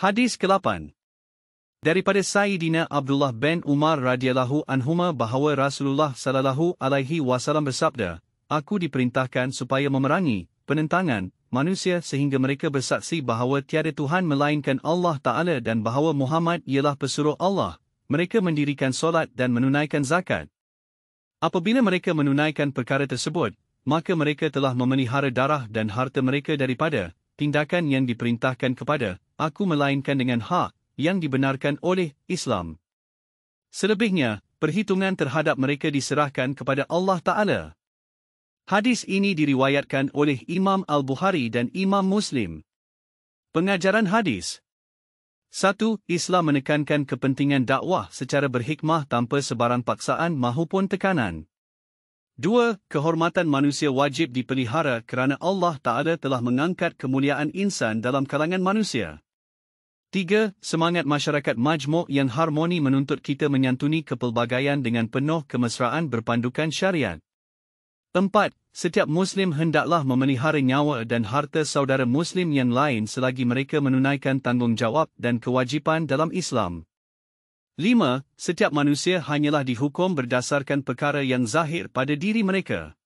Hadis ke-8. Daripada Sayyidina Abdullah bin Umar radhiyallahu anhuma bahawa Rasulullah sallallahu alaihi wasallam bersabda, "Aku diperintahkan supaya memerangi penentangan manusia sehingga mereka bersaksi bahawa tiada Tuhan melainkan Allah Ta'ala dan bahawa Muhammad ialah pesuruh Allah. Mereka mendirikan solat dan menunaikan zakat. Apabila mereka menunaikan perkara tersebut, maka mereka telah memelihara darah dan harta mereka daripada tindakan yang diperintahkan kepada aku melainkan dengan hak yang dibenarkan oleh Islam. Selebihnya, perhitungan terhadap mereka diserahkan kepada Allah Ta'ala." Hadis ini diriwayatkan oleh Imam Al-Bukhari dan Imam Muslim. Pengajaran hadis. 1. Islam menekankan kepentingan dakwah secara berhikmah tanpa sebarang paksaan mahupun tekanan. 2. Kehormatan manusia wajib dipelihara kerana Allah Ta'ala telah mengangkat kemuliaan insan dalam kalangan manusia. 3. Semangat masyarakat majmuk yang harmoni menuntut kita menyantuni kepelbagaian dengan penuh kemesraan berpandukan syariat. 4. Setiap Muslim hendaklah memelihara nyawa dan harta saudara Muslim yang lain selagi mereka menunaikan tanggungjawab dan kewajipan dalam Islam. 5. Setiap manusia hanyalah dihukum berdasarkan perkara yang zahir pada diri mereka.